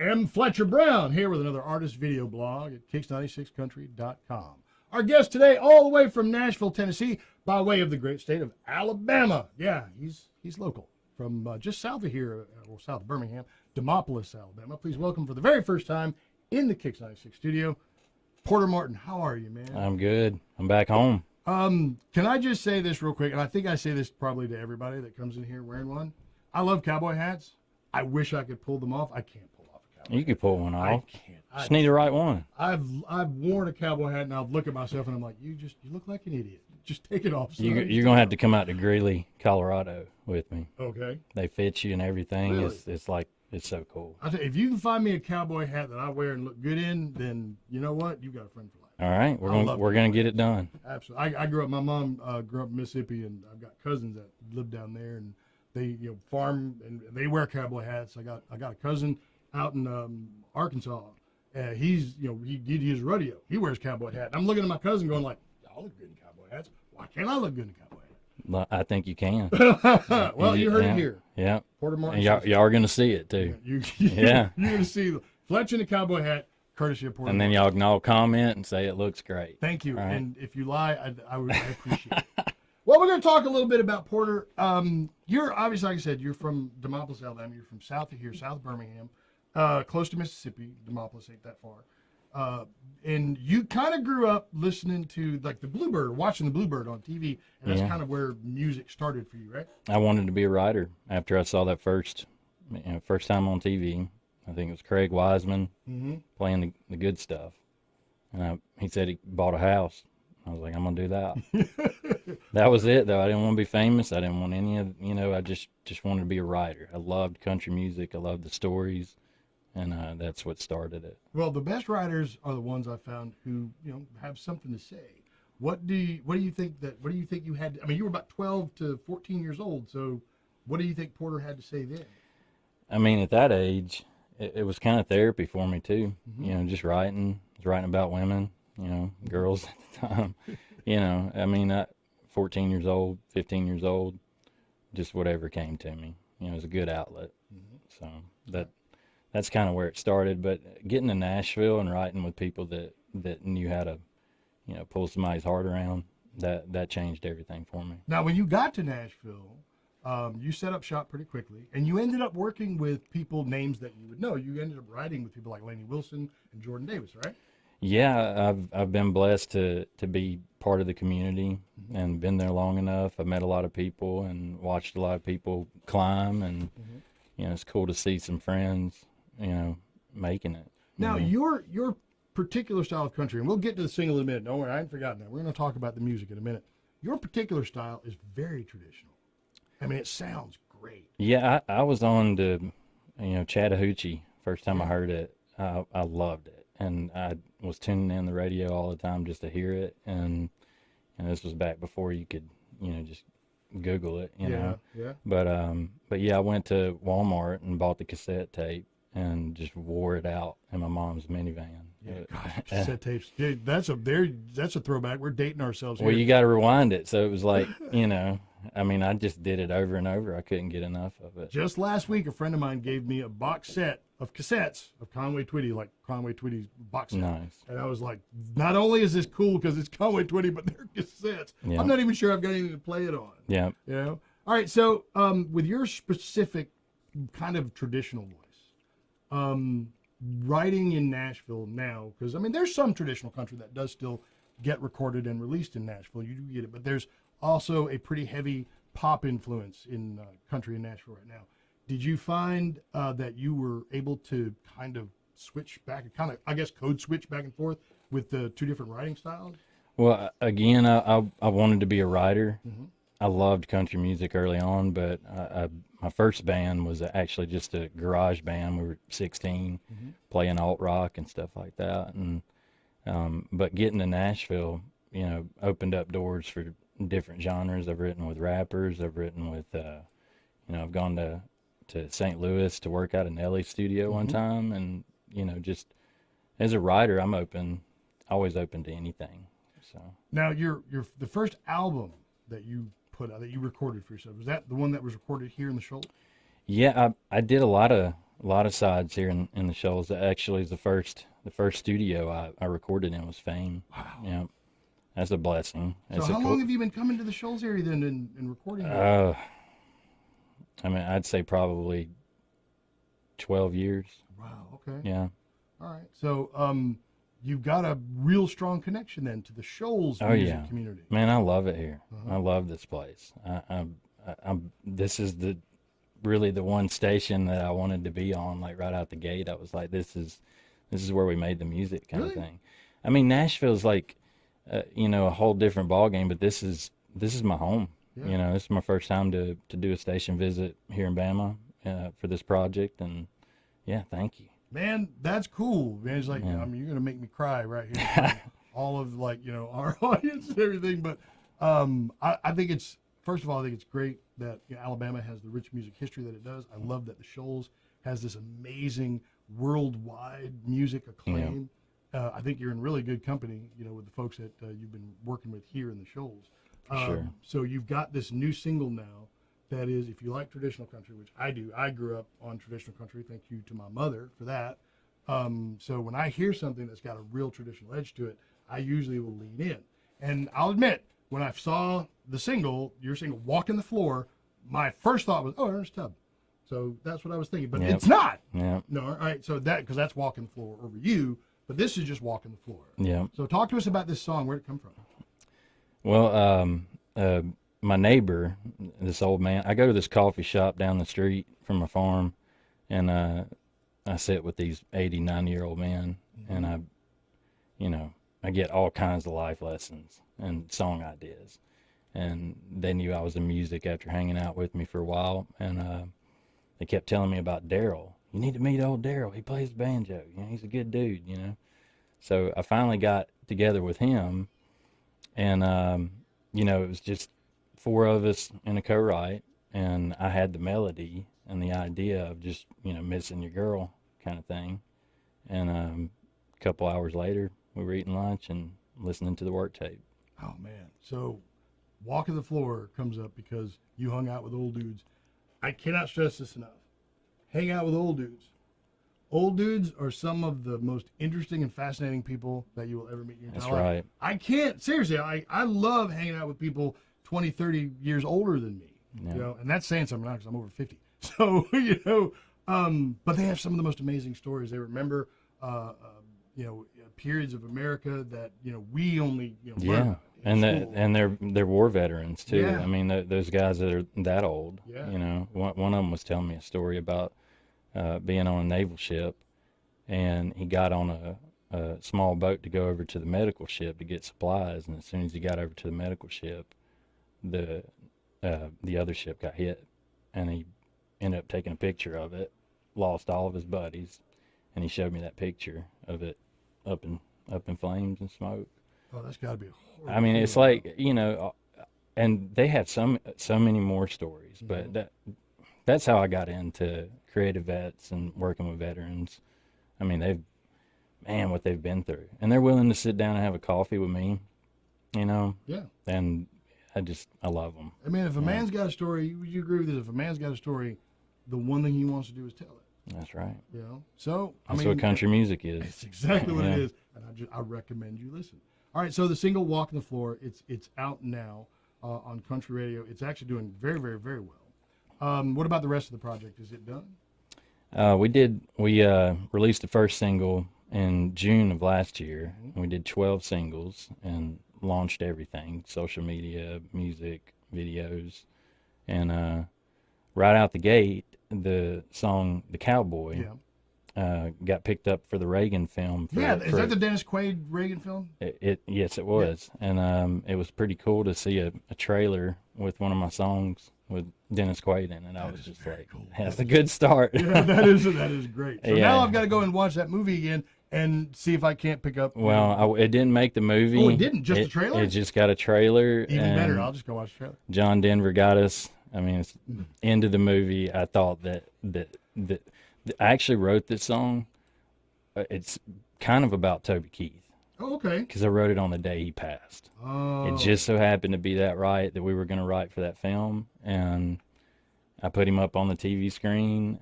M. Fletcher Brown here with another artist video blog at kicks96country.com. Our guest today, all the way from Nashville, Tennessee, by way of the great state of Alabama. Yeah, he's local from just south of here, or south of Birmingham, Demopolis, Alabama. Please welcome for the very first time in the Kicks 96 studio, Porter Martin. How are you, man? I'm good. I'm back home. Can I just say this real quick? And I think I say this probably to everybody that comes in here wearing one. I love cowboy hats. I wish I could pull them off. I can't pull off a cowboy hat. You could pull one off. I can't. Just need the right one. I've worn a cowboy hat and I'll look at myself and I'm like, you look like an idiot. Just take it off. You're gonna have to come out to Greeley, Colorado, with me. Okay. They fit you and everything. Really? It's so cool. I tell you, if you can find me a cowboy hat that I wear and look good in, then you know what? You've got a friend for life. All right, we're gonna get it done. Absolutely. I grew up. My mom grew up in Mississippi, and I've got cousins that live down there, and they farm and they wear cowboy hats. I got a cousin out in Arkansas. He did his rodeo. He wears cowboy hat. And I'm looking at my cousin going like, y'all look good in cowboy hats. Why can't I look good in a cowboy hat? I think you can. Well, you heard it here. Yeah. Porter Martin. And y'all are gonna see it too. Yeah. You're gonna see Fletcher in a cowboy hat, courtosy of Porter. And then y'all can all comment and say it looks great. Thank you. Right. And if you lie, I appreciate it. Well, we're going to talk a little bit about Porter. You're obviously, like I said, you're from Demopolis, Alabama. You're from south of here, south of Birmingham, close to Mississippi. Demopolis ain't that far. And you kind of grew up listening to like the Bluebird, watching the Bluebird on TV, and that's kind of where music started for you, right? I wanted to be a writer after I saw that first time on TV. I think it was Craig Wiseman playing the good stuff. And he said he bought a house. I was like, I'm going to do that. That was it, though. I didn't want to be famous. I didn't want any of, I just wanted to be a writer. I loved country music. I loved the stories. And that's what started it. Well, the best writers are the ones I found who, have something to say. What do you think you had? I mean, you were about 12 to 14 years old. So what do you think Porter had to say then? I mean, at that age, it was kind of therapy for me too. Just writing. I was writing about women, girls at the time. I mean, 14 years old, 15 years old, just whatever came to me. It was a good outlet. So that's kind of where it started. But getting to Nashville and writing with people that knew how to, pull somebody's heart around, that changed everything for me. Now, when you got to Nashville, you set up shop pretty quickly, and you ended up working with names that you would know. You ended up writing with people like Lainey Wilson and Jordan Davis, right? Yeah, I've been blessed to be part of the community and been there long enough. I've met a lot of people and watched a lot of people climb, and it's cool to see some friends, making it. Now, your particular style of country, and we'll get to the single in a minute. Don't worry, I ain't forgotten that. We're going to talk about the music in a minute. Your particular style is very traditional. I mean, it sounds great. Yeah, I was on to, Chattahoochee first time I heard it. I loved it, and I was tuning in the radio all the time just to hear it. And this was back before you could, just Google it, know. Yeah. But yeah, I went to Walmart and bought the cassette tape and just wore it out in my mom's minivan. Yeah, gosh, cassette tapes. Dude, that's a throwback. We're dating ourselves here. Well, you got to rewind it, so it was like, I mean, I just did it over and over. I couldn't get enough of it. Just last week, a friend of mine gave me a box set of cassettes of Conway Twitty, like Conway Twitty's box set. Nice. And I was like, not only is this cool because it's Conway Twitty, but they're cassettes. Yeah. I'm not even sure I've got anything to play it on. Yeah. All right, so with your specific kind of traditional voice, writing in Nashville now, because, I mean, there's some traditional country that does still get recorded and released in Nashville. You do get it, but there's also a pretty heavy pop influence in country in Nashville right now. Did you find that you were able to kind of switch back, code switch back and forth with the two different writing styles? Well, again, I wanted to be a writer. I loved country music early on, but my first band was actually just a garage band. We were 16, playing alt rock and stuff like that. And but getting to Nashville, opened up doors for different genres. I've written with rappers. I've written with, I've gone to St. Louis to work out in Ellie's studio one time. And, just as a writer, I'm always open to anything. So now the first album that you put out, that you recorded for yourself, was that the one that was recorded here in the Shoals? Yeah, I did a lot of a lot of sides here in the Shoals. That actually is the first studio I recorded in was Fame. Wow. Yeah, that's a blessing. So how long have you been coming to the Shoals area then and recording? I mean, I'd say probably 12 years. Wow. Okay. Yeah. All right. So you've got a real strong connection then to the Shoals music community. Man, I love it here. I love this place. This is really the one station that I wanted to be on. Like right out the gate, I was like, this is where we made the music kind of thing. I mean, Nashville's like, a whole different ball game, but this is my home. Yeah. This is my first time to do a station visit here in Bama for this project, and yeah, thank you. Man, that's cool. Man, it's like, I mean, you're gonna make me cry right here. All of our audience and everything, but I think it's, first of all, I think it's great that Alabama has the rich music history that it does. I love that the Shoals has this amazing worldwide music acclaim. Yeah. I think you're in really good company, with the folks that you've been working with here in the Shoals. Sure. So you've got this new single now that is, if you like traditional country, which I do, I grew up on traditional country. Thank you to my mother for that. So when I hear something that's got a real traditional edge to it, I usually will lean in. And I'll admit, when I saw the single, your single, Walking the Floor, my first thought was, oh, Ernest Tubb. So that's what I was thinking, but it's not. Yeah. No, all right. So because that's Walking the Floor over you, but this is just Walking the Floor. Yeah. So talk to us about this song. Where'd it come from? Well, my neighbor, this old man, I go to this coffee shop down the street from my farm, and I sit with these 80, 90-year-old men, and I get all kinds of life lessons and song ideas. And they knew I was in music after hanging out with me for a while, and they kept telling me about Daryl. You need to meet old Daryl. He plays banjo. He's a good dude, So I finally got together with him, and, it was just 4 of us in a co-write, and I had the melody and the idea of just, missing your girl kind of thing. And a couple hours later, we were eating lunch and listening to the work tape. Oh, man. So Walking the Floor comes up because you hung out with old dudes. I cannot stress this enough. Hang out with old dudes. Old dudes are some of the most interesting and fascinating people that you will ever meet in your entire life. That's right. I can't, seriously, I love hanging out with people 20, 30 years older than me. Yeah. And that's saying something now because I'm over 50. So, but they have some of the most amazing stories. They remember, periods of America that, we only, learn about and they're war veterans too. Yeah. I mean, those guys that are that old, Yeah. One of them was telling me a story about being on a naval ship, and he got on a small boat to go over to the medical ship to get supplies, and as soon as he got over to the medical ship, the other ship got hit, and he ended up taking a picture of it, lost all of his buddies, and he showed me that picture of it up in flames and smoke. Oh, that's got to be a horrible I mean, it's feeling. like, and they have so many more stories, but that's how I got into creative vets and working with veterans. I mean, what they've been through, and they're willing to sit down and have a coffee with me, Yeah. and I love them. I mean, if a man's got a story, would you agree with this? If a man's got a story, the one thing he wants to do is tell it. That's right. So That's what country music is. It's exactly what it is, and I recommend you listen. All right, so the single "Walking the Floor," it's out now on country radio. It's actually doing very, very, very well. What about the rest of the project? Is it done? We released the first single in June of last year. We did 12 singles and launched everything: social media, music, videos, and right out the gate, the song "The Cowboy" got picked up for the Reagan film. Is that the Dennis Quaid Reagan film? Yes, it was. Yeah. And it was pretty cool to see a trailer with one of my songs with Dennis Quaid in it. I was just like, cool. That's a good start. Yeah, that is great. So now I've got to go and watch that movie again and see if I can't pick up. Well, it didn't make the movie. Oh, it didn't? Just the trailer? It just got a trailer. Even better. I'll just go watch the trailer. John Denver got us. I mean, it's into the movie. I thought that I actually wrote this song. It's kind of about Toby Keith. Oh, okay. Because I wrote it on the day he passed. Oh. It just so happened to be that we were going to write for that film, and I put him up on the TV screen.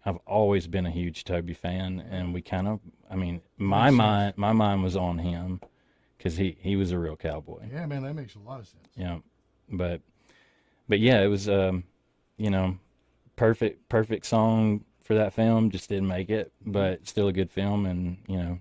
I've always been a huge Toby fan, and we kind of, I mean, my mind was on him because he was a real cowboy. Yeah, man, that makes a lot of sense. Yeah, but yeah, it was you know, perfect song for that film. Just didn't make it, but still a good film, and you know,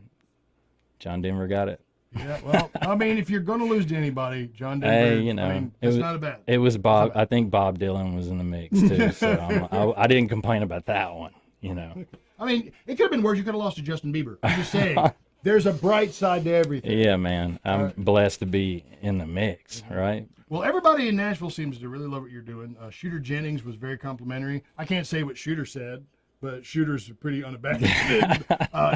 John Denver got it. Yeah, well, I mean, if you're going to lose to anybody, John Denver, Hey, you know, I mean, it's not a bad. It was Bob. I think Bob Dylan was in the mix too, so I didn't complain about that one. You know, I mean, it could have been worse. You could have lost to Justin Bieber. I'm just saying, there's a bright side to everything. Yeah, man, I'm blessed to be in the mix, right? Well, everybody in Nashville seems to really love what you're doing. Shooter Jennings was very complimentary. I can't say what Shooter said, but Shooter's pretty unabashed.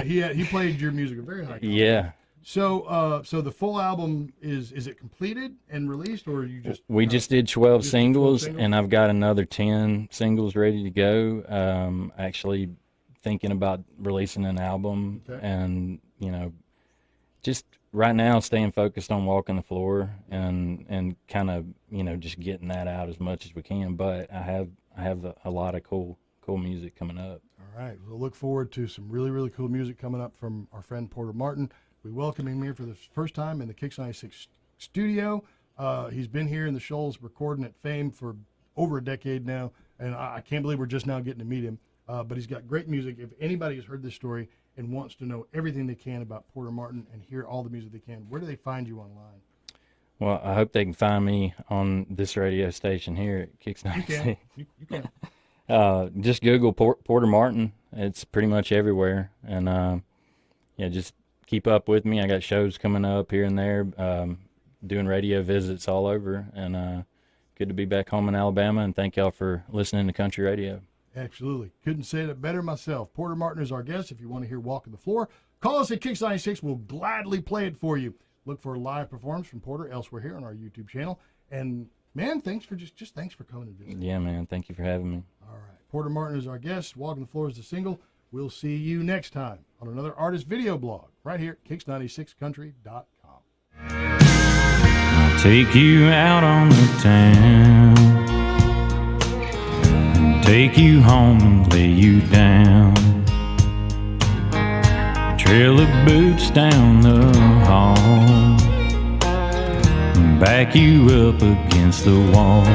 He played your music at very high quality. Yeah. So the full album is it completed and released, or you just? We just did 12 singles, and I've got another 10 singles ready to go. Actually, thinking about releasing an album, and you know, just right now staying focused on walking the floor and kind of, you know, just getting that out as much as we can. But I have a lot of cool music coming up. All right, we'll look forward to some really cool music coming up from our friend Porter Martin. We welcome him here for the first time in the Kicks 96 studio. He's been here in the Shoals recording at Fame for over a decade now, and I can't believe we're just now getting to meet him. But he's got great music. If anybody has heard this story and wants to know everything they can about Porter Martin and hear all the music they can, where do they find you online? Well, I hope they can find me on this radio station here at Kicks 96. You can. Just Google Porter Martin. It's pretty much everywhere. And yeah, just keep up with me. I got shows coming up here and there, doing radio visits all over. And good to be back home in Alabama. And thank y'all for listening to country radio. Absolutely. Couldn't say it better myself. Porter Martin is our guest. If you want to hear Walking the Floor, call us at Kicks 96. We'll gladly play it for you. Look for a live performance from Porter elsewhere here on our YouTube channel. And man, thanks for just thanks for coming and visiting. Yeah, man. Thank you for having me. All right. Porter Martin is our guest. Walking the Floor is the single. We'll see you next time on another artist video blog right here at Kicks96Country.com. I'll take you out on the town, take you home and lay you down, trail of boots down the hall, back you up against the wall.